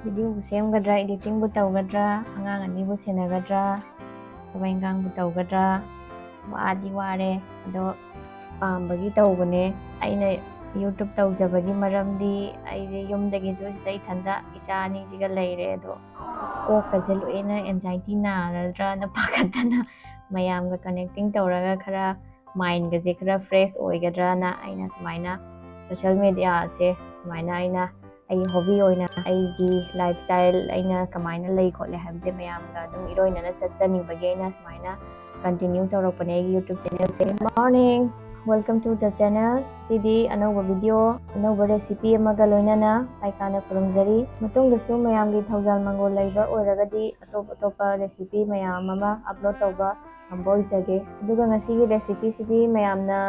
ꯚꯤꯗꯤꯑꯣꯕꯨ ꯁꯦꯝꯒꯗ꯭ꯔꯥ, ꯏꯗꯤꯇꯤꯡꯕꯨ ꯇꯧꯒꯗ꯭ꯔꯥ, ꯑꯉꯥꯡ ꯑꯅꯤꯕꯨ ꯁꯦꯟꯅꯒꯗ꯭ꯔꯥ, ꯊꯕꯛ ꯏꯟꯈꯥꯡꯕꯨ ꯇꯧꯒꯗ꯭ꯔꯥ, ꯋꯥꯗꯤ ꯋꯥꯔꯦ ꯑꯗꯣ ꯄꯥꯝꯕꯒꯤ ꯇꯧꯕꯅꯦ. ꯑꯩꯅ YouTube ꯇꯧꯖꯕꯒꯤ ꯃꯔꯝꯗꯤ ꯑꯩꯁꯦ ꯌꯨꯝꯗꯒꯤꯁꯨ ꯁꯤꯗ ꯏꯊꯟꯇ ꯏꯆꯥ ꯑꯅꯤꯁꯤꯒ ꯂꯩꯔꯦ. ꯑꯗꯣ ꯀꯣꯛꯀꯁꯦ ꯂꯣꯏꯅ ꯑꯦꯟꯖꯥꯏꯇꯤ ꯅꯥꯔꯗ꯭ꯔꯥꯅ ꯄꯥꯈꯠꯇꯅ ꯃꯌꯥꯝꯒ ꯀꯅꯦꯛꯇꯤꯡ ꯇꯧꯔꯒ ꯈꯔ ꯃꯥꯏꯟꯒꯁꯦ ꯈꯔ ꯐ꯭ꯔꯦꯁ ꯑꯣꯏꯒꯗ꯭ꯔꯥꯅ ꯑꯩꯅ ꯁꯨꯃꯥꯏꯅ ꯁꯣꯁꯤꯌꯦꯜ ꯃꯦꯗꯤꯌꯥꯁꯦ ꯁꯨꯃꯥꯏꯅ ꯑꯩꯅ ꯑꯩꯒꯤ ꯍꯣꯕꯤ ꯑꯣꯏꯅ ꯑꯩꯒꯤ ꯂꯥꯏꯐ ꯁ꯭ꯇꯥꯏꯜ ꯑꯩꯅ ꯀꯃꯥꯏꯅ ꯂꯩ ꯈꯣꯠꯂꯦ ꯍꯥꯏꯕꯁꯦ ꯃꯌꯥꯝꯒ ꯑꯗꯨꯝ ꯏꯔꯣꯏꯅꯅ ꯆꯠꯆꯅꯤꯡꯕꯒꯤ ꯑꯩꯅ ꯁꯨꯃꯥꯏꯅ ꯀꯟꯇꯤꯅ꯭ꯌꯨ ꯇꯧꯔꯛꯄꯅꯦ ꯑꯩꯒꯤ YouTube ꯆꯦꯅꯦꯜꯁꯦ. Good morning! Welcome to the channel. ꯁꯤꯗꯤ ꯑꯅꯧꯕ ꯚꯤꯗꯤꯑꯣ, ꯑꯅꯧꯕ ꯔꯦꯁꯤꯄꯤ ꯑꯃꯒ ꯂꯣꯏꯅꯅ ꯄꯥꯏꯀꯥꯅ ꯈꯨꯔꯨꯝꯖꯔꯤ. ꯃꯇꯨꯡꯗꯁꯨ ꯃꯌꯥꯝꯒꯤ ꯊꯧꯖꯥꯜ ꯃꯪꯒꯣꯜ ꯂꯩꯕ ꯑꯣꯏꯔꯒꯗꯤ ꯑꯇꯣꯞꯄ ꯔꯦꯁꯤꯄꯤ ꯃꯌꯥꯝ ꯑꯃ ꯑꯞꯂꯣꯗ ꯇꯧꯕ ꯉꯝꯕ ꯑꯣꯏꯖꯒꯦ. ꯑꯗꯨꯒ ꯉꯁꯤꯒꯤ ꯔꯦꯁꯤꯄꯤꯁꯤꯗꯤ ꯃꯌꯥꯝꯅ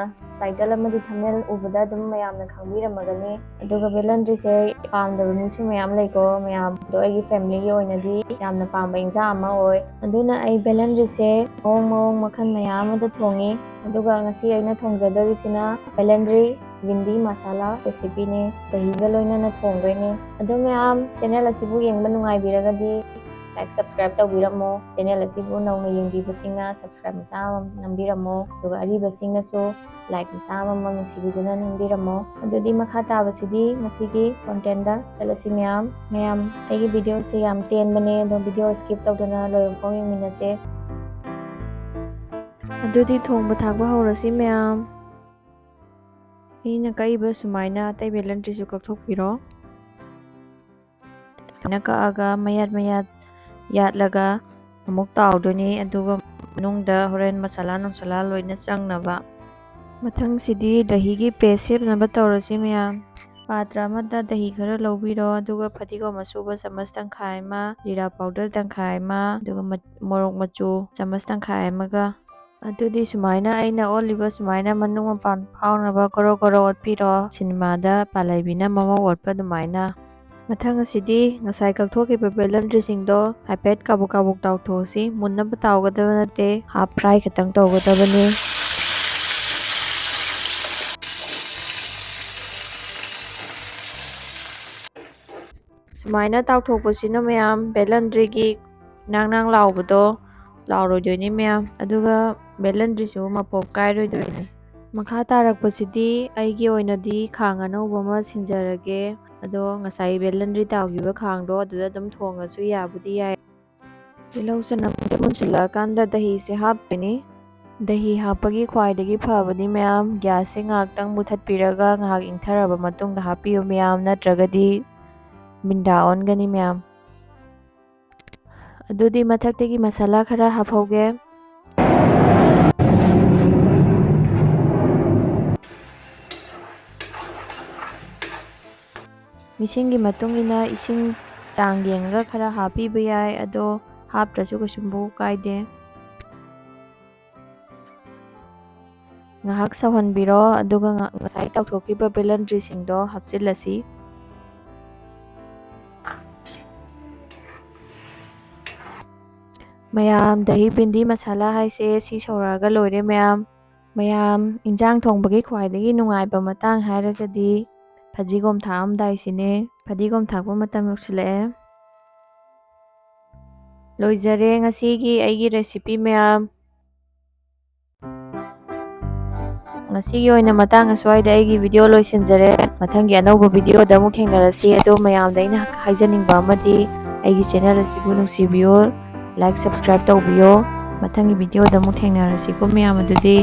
ꯇꯥꯏꯇꯜ ꯑꯃꯗꯤ ꯊꯝꯅꯦꯜ ꯎꯕꯗ ꯑꯗꯨꯝ ꯃꯌꯥꯝꯅ ꯈꯪꯕꯤꯔꯝꯃꯒꯅꯤ. ꯑꯗꯨꯒ ꯕꯦꯂꯟꯗ꯭ꯔꯤꯁꯦ ꯄꯥꯝꯗꯕ ꯃꯤꯁꯨ ꯃꯌꯥꯝ ꯂꯩꯀꯣ. ꯃꯌꯥꯝꯗꯣ ꯑꯩꯒꯤ ꯐꯦꯃꯤꯂꯤꯒꯤ ꯑꯣꯏꯅꯗꯤ ꯌꯥꯝꯅ ꯄꯥꯝꯕ ꯏꯟꯁꯥꯡ ꯑꯃ ꯑꯣꯏ. ꯑꯗꯨꯅ ꯑꯩ ꯕꯦꯂꯟꯗ꯭ꯔꯤꯁꯦ ꯃꯑꯣꯡ ꯃꯈꯜ ꯃꯌꯥꯝ ꯑꯃꯗ ꯊꯣꯡꯉꯤ. ꯑꯗꯨꯒ ꯉꯁꯤ ꯑꯩꯅ ꯊꯣꯡꯖꯗꯣꯔꯤꯁꯤꯅ ꯕꯦꯂꯟꯗ꯭ꯔꯤ ꯚꯤꯟꯗꯤ ꯃꯁꯥꯂꯥ ꯔꯦꯁꯤꯄꯤꯅꯦ. ꯗꯍꯤꯒ ꯂꯣꯏꯅꯅ ꯊꯣꯡꯗꯣꯏꯅꯦ. ꯑꯗꯣ ꯃꯌꯥꯝ ꯆꯦꯅꯦꯜ ꯑꯁꯤꯕꯨ ꯌꯦꯡꯕ ꯅꯨꯡꯉꯥꯏꯕꯤꯔꯒꯗꯤ ꯂꯥꯏꯛ ꯁꯕꯁꯀ꯭ꯔꯥꯏꯕ ꯇꯧꯕꯤꯔꯝꯃꯣ. ꯆꯦꯅꯦꯜ ꯑꯁꯤꯕꯨ ꯅꯧꯅ ꯌꯦꯡꯕꯤꯕꯁꯤꯡꯅ ꯁꯕꯁꯀ꯭ꯔꯥꯏꯕ ꯃꯆꯥ ꯑꯃ ꯅꯝꯕꯤꯔꯝꯃꯣ. ꯑꯗꯨꯒ ꯑꯔꯤꯕꯁꯤꯡꯅꯁꯨ ꯂꯥꯏꯛ ꯃꯆꯥ ꯑꯃ ꯅꯨꯡꯁꯤꯕꯤꯗꯨꯅ ꯅꯝꯕꯤꯔꯝꯃꯣ. ꯑꯗꯨꯗꯤ ꯃꯈꯥ ꯇꯥꯕꯁꯤꯗꯤ ꯉꯁꯤꯒꯤ ꯀꯣꯟꯇꯦꯟꯗ ꯆꯠꯂꯁꯤ. ꯃꯌꯥꯝ ꯑꯩꯒꯤ ꯚꯤꯗꯤꯑꯣꯁꯦ ꯌꯥꯝ ꯇꯦꯟꯕꯅꯦ. ꯑꯗꯣ ꯚꯤꯗꯤꯑꯣ ꯁ꯭ꯀꯤꯞ ꯇꯧꯗꯅ ꯂꯣꯏꯕꯐꯥꯎ ꯌꯦꯡꯃꯤꯟꯅꯁꯦ. ꯑꯗꯨꯗꯤ ꯊꯣꯡꯕ ꯊꯥꯛꯄ ꯍꯧꯔꯁꯤ ꯃꯌꯥꯝ. ꯑꯩꯅ ꯀꯛꯏꯕ ꯁꯨꯃꯥꯏꯅ ꯑꯇꯩ ꯕꯦꯂꯟꯗ꯭ꯔꯤꯁꯨ ꯀꯛꯊꯣꯛꯄꯤꯔꯣ. ꯑꯩꯅ ꯀꯛꯑꯒ ꯃꯌꯥꯠ ꯌꯥꯠꯂꯒ ꯑꯃꯨꯛ ꯇꯥꯎꯗꯣꯏꯅꯤ. ꯑꯗꯨꯒ ꯃꯅꯨꯡꯗ ꯍꯣꯔꯦꯟ ꯃꯁꯥꯂꯥ ꯅꯨꯡꯁꯥꯂꯥ ꯂꯣꯏꯅ ꯆꯪꯅꯕ. ꯃꯊꯪꯁꯤꯗꯤ ꯗꯍꯤꯒꯤ ꯄꯦꯁ ꯁꯦꯝꯅꯕ ꯇꯧꯔꯁꯤ ꯃꯌꯥꯝ. ꯄꯥꯇ꯭ꯔ ꯑꯃꯗ ꯗꯍꯤ ꯈꯔ ꯂꯧꯕꯤꯔꯣ. ꯑꯗꯨꯒ ꯐꯗꯤꯒꯣꯝ ꯑꯁꯨꯕ ꯆꯃꯁ ꯇꯪꯈꯥꯏ ꯑꯃ, ꯖꯤꯔꯥ ꯄꯥꯎꯗꯔ ꯇꯪꯈꯥꯏ ꯑꯃ, ꯑꯗꯨꯒ ꯃꯣꯔꯣꯛ ꯃꯆꯨ ꯆꯃꯁ ꯇꯪꯈꯥꯏ ꯑꯃꯒ. ꯑꯗꯨꯗꯤ ꯁꯨꯃꯥꯏꯅ ꯑꯩꯅ ꯑꯣꯠꯂꯤꯕ ꯁꯨꯃꯥꯏꯅ ꯃꯅꯨꯡ ꯃꯄꯥꯟ ꯐꯥꯎꯅꯕ ꯒꯣꯔꯣ ꯑꯣꯠꯄꯤꯔꯣ. ꯁꯤꯅꯦꯃꯥꯗ ꯄꯥꯜꯂꯩꯕꯤꯅ ꯃꯃꯧ ꯑꯣꯠꯄ ꯑꯗꯨꯃꯥꯏꯅ. ꯃꯊꯪ ꯑꯁꯤꯗꯤ ꯉꯁꯥꯏ ꯀꯛꯊꯣꯛꯈꯤꯕ ꯕꯦꯂꯟꯗ꯭ꯔꯤꯁꯤꯡꯗꯣ ꯍꯥꯏꯐꯦꯠ ꯀꯥꯕꯨꯛ ꯇꯥꯎꯊꯣꯛꯑꯁꯤ. ꯃꯨꯟꯅꯕ ꯇꯥꯎꯒꯗꯕ ꯅꯠꯇꯦ, ꯍꯥꯞ ꯐ꯭ꯔꯥꯏ ꯈꯛꯇꯪ ꯇꯧꯒꯗꯕꯅꯤ. ꯁꯨꯃꯥꯏꯅ ꯇꯥꯎꯊꯣꯛꯄꯁꯤꯅ ꯃꯌꯥꯝ ꯕꯦꯂꯟꯗ꯭ꯔꯤꯒꯤ ꯅꯥꯡ ꯂꯥꯎꯕꯗꯣ ꯂꯥꯎꯔꯣꯏꯗꯣꯏꯅꯤ ꯃꯌꯥꯝ. ꯑꯗꯨꯒ ꯕꯦꯂꯟꯗ꯭ꯔꯤꯁꯨ ꯃꯄꯣꯞ ꯀꯥꯏꯔꯣꯏꯗꯣꯏꯅꯤ. ꯃꯈꯥ ꯇꯥꯔꯛꯄꯁꯤꯗꯤ ꯑꯩꯒꯤ ꯑꯣꯏꯅꯗꯤ ꯈꯥꯡ ꯑꯅꯧꯕ ꯑꯃ ꯁꯤꯟꯖꯔꯒꯦ. ꯑꯗꯣ ꯉꯁꯥꯏ ꯕꯦꯂꯟꯗ꯭ꯔꯤ ꯇꯥꯎꯈꯤꯕ ꯈꯥꯡꯗꯣ ꯑꯗꯨꯗ ꯑꯗꯨꯝ ꯊꯣꯡꯉꯁꯨ ꯌꯥꯕꯨꯗꯤ ꯌꯥꯏ. ꯇꯤꯜꯍꯧ ꯆꯅꯝꯁꯦ ꯃꯨꯟꯁꯤꯜꯂꯛꯑꯀꯥꯟꯗ ꯗꯍꯤꯁꯦ ꯍꯥꯞꯇꯣꯏꯅꯤ. ꯗꯍꯤ ꯍꯥꯞꯄꯒꯤ ꯈ꯭ꯋꯥꯏꯗꯒꯤ ꯐꯕꯗꯤ ꯃꯌꯥꯝ ꯒ꯭ꯌꯥꯁꯁꯦ ꯉꯥꯏꯍꯥꯛꯇꯪ ꯃꯨꯊꯠꯄꯤꯔꯒ ꯉꯥꯏꯍꯥꯛ ꯏꯪꯊꯔꯕ ꯃꯇꯨꯡꯗ ꯍꯥꯞꯄꯤꯌꯨ ꯃꯌꯥꯝ. ꯅꯠꯇ꯭ꯔꯒꯗꯤ ꯃꯤꯟꯗꯥ ꯑꯣꯟꯒꯅꯤ ꯃꯌꯥꯝ. ꯑꯗꯨꯗꯤ ꯃꯊꯛꯇꯒꯤ ꯃꯁꯥꯂꯥ ꯈꯔ ꯍꯥꯞꯍꯧꯒꯦ. ꯃꯤꯁꯤꯡꯒꯤ ꯃꯇꯨꯡ ꯏꯟꯅ ꯏꯁꯤꯡ ꯆꯥꯡ ꯌꯦꯡꯉꯒ ꯈꯔ ꯍꯥꯞꯄꯤꯕ ꯌꯥꯏ. ꯑꯗꯣ ꯍꯥꯞꯇ꯭ꯔꯁꯨ ꯀꯩꯁꯨꯝꯕꯨ ꯀꯥꯏꯗꯦ. ꯉꯥꯏꯍꯥꯛ ꯁꯧꯍꯟꯕꯤꯔꯣ. ꯑꯗꯨꯒ ꯉꯁꯥꯏ ꯇꯥꯎꯊꯣꯛꯈꯤꯕ ꯕꯦꯂꯟꯗ꯭ꯔꯤꯁꯤꯡꯗꯣ ꯍꯥꯞꯆꯤꯜꯂꯁꯤ. ꯃꯌꯥꯝ ꯗꯍꯤ ꯕꯤꯟꯗꯤ ꯃꯁꯥꯂꯥ ꯍꯥꯏꯁꯦ ꯁꯤ ꯁꯧꯔꯛꯑꯒ ꯂꯣꯏꯔꯦ ꯃꯌꯥꯝ ꯏꯟꯖꯥꯡ ꯊꯣꯡꯕꯒꯤ ꯈ꯭ꯋꯥꯏꯗꯒꯤ ꯅꯨꯡꯉꯥꯏꯕ ꯃꯇꯥꯡ ꯍꯥꯏꯔꯒꯗꯤ ꯐꯗꯤꯒꯣꯝ ꯊꯥꯛꯑꯝꯗꯥꯏꯁꯤꯅꯦ. ꯐꯗꯤꯒꯣꯝ ꯊꯥꯛꯄ ꯃꯇꯝ ꯌꯧꯁꯤꯜꯂꯛꯑꯦ. ꯂꯣꯏꯖꯔꯦ ꯉꯁꯤꯒꯤ ꯑꯩꯒꯤ ꯔꯦꯁꯤꯄꯤ ꯃꯌꯥꯝ. ꯉꯁꯤꯒꯤ ꯑꯣꯏꯅ ꯃꯇꯥꯡ ꯑꯁ꯭ꯋꯥꯏꯗ ꯑꯩꯒꯤ ꯚꯤꯗꯤꯑꯣ ꯂꯣꯏꯁꯤꯟꯖꯔꯦ. ꯃꯊꯪꯒꯤ ꯑꯅꯧꯕ ꯚꯤꯗꯤꯑꯣꯗ ꯑꯃꯨꯛ ꯊꯦꯡꯅꯔꯁꯤ. ꯑꯗꯣ ꯃꯌꯥꯝꯗ ꯑꯩꯅ ꯍꯥꯏꯖꯅꯤꯡꯕ ꯑꯃꯗꯤ ꯑꯩꯒꯤ ꯆꯦꯅꯦꯜ ꯑꯁꯤꯕꯨ ꯅꯨꯡꯁꯤꯕꯤꯌꯨ, ꯂꯥꯏꯛ ꯁꯕꯁꯀ꯭ꯔꯥꯏꯕ ꯇꯧꯕꯤꯌꯣ. ꯃꯊꯪꯒꯤ ꯚꯤꯗꯤꯑꯣꯗ ꯑꯃꯨꯛ ꯊꯦꯡꯅꯔꯁꯤꯀꯣ ꯃꯌꯥꯝ. ꯑꯗꯨꯗꯤ